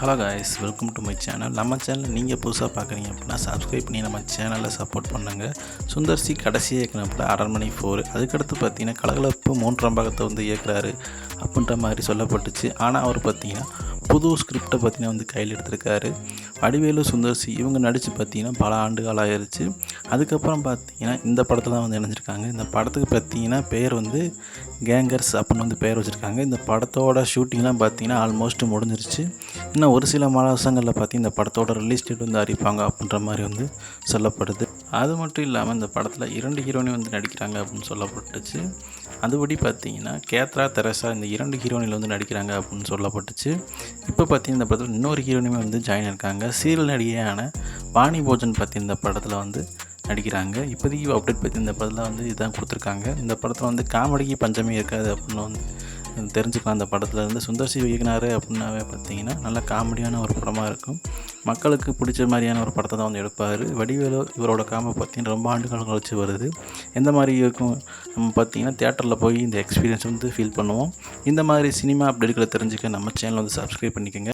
Hello guys, welcome to my channel. நம்ம channel நீங்கள் புதுசாக பார்க்குறீங்க அப்படின்னா சப்ஸ்கிரைப் பண்ணி நம்ம சேனலில் சப்போர்ட் பண்ணுங்க. சுந்தர் சி கடைசியாக இயக்குனப்பட அரண்மனை 4, அதுக்கடுத்து பார்த்தீங்கன்னா கலகலப்பு 3ஆம் பாகத்தை வந்து இயக்குறாரு அப்படின்ற மாதிரி சொல்லப்பட்டுச்சு. ஆனால் அவர் பார்த்தீங்கன்னா புது ஸ்கிரிப்டை பார்த்தீங்கன்னா கையில் எடுத்திருக்காரு. வடிவேலு, சுந்தர் சி இவங்க நடித்து பார்த்தீங்கன்னா பல ஆண்டுகள் ஆயிடுச்சு. அதுக்கப்புறம் பார்த்தீங்கன்னா இந்த படத்தில் தான் இணைஞ்சிருக்காங்க. இந்த படத்துக்கு பார்த்தீங்கன்னா பேர் கேங்கர்ஸ் அப்படின்னு பேர் வச்சுருக்காங்க. இந்த படத்தோட ஷூட்டிங்லாம் பார்த்தீங்கன்னா ஆல்மோஸ்ட் முடிஞ்சிருச்சு. இன்னும் ஒரு சில மாதங்களில் பார்த்தீங்கன்னா இந்த படத்தோட ரிலீஸ் டேட் அறிவிப்பாங்க அப்படின்ற மாதிரி சொல்லப்படுது. அது மட்டும் இல்லாமல் இந்த படத்தில் 2 ஹீரோயின் நடிக்கிறாங்க அப்படின்னு சொல்லப்பட்டுச்சு. அதுபடி பார்த்தீங்கன்னா கேத்ரா, தெரசா இந்த 2 ஹீரோயினில் நடிக்கிறாங்க அப்படின்னு சொல்லப்பட்டுச்சு. இப்போ பார்த்தீங்கன்னா இந்த படத்தில் இன்னொரு ஹீரோயினுமே ஜாயின் இருக்காங்க. சீரியல் நடிகையான வாணி போஜன் பார்த்தீங்கன்னா இந்த படத்தில் நடிக்கிறாங்க. இப்போதைக்கு அப்டேட் பற்றி இந்த படத்தில் இதான் கொடுத்துருக்காங்க. இந்த படத்தில் காமெடிக்கு பஞ்சமே இருக்காது அப்படின்னு தெரிஞ்சுக்கலாம். அந்த படத்தில் சுந்தர் சி இயக்குனார் அப்படின்னாவே பார்த்தீங்கன்னா நல்ல காமெடியான ஒரு படமாக இருக்கும். மக்களுக்கு பிடிச்ச மாதிரியான ஒரு படத்தை தான் எடுப்பார். வடிவேலு இவரோட காமெடி பார்த்தீங்கன்னா ரொம்ப ஆண்டுகள் கழிச்சு வருது. எந்த மாதிரி இருக்கும் நம்ம பார்த்தீங்கன்னா தியேட்டரில் போய் இந்த எக்ஸ்பீரியன்ஸ் ஃபீல் பண்ணுவோம். இந்த மாதிரி சினிமா அப்டேட்களை தெரிஞ்சுக்க நம்ம சேனல் சப்ஸ்கிரைப் பண்ணிக்கோங்க.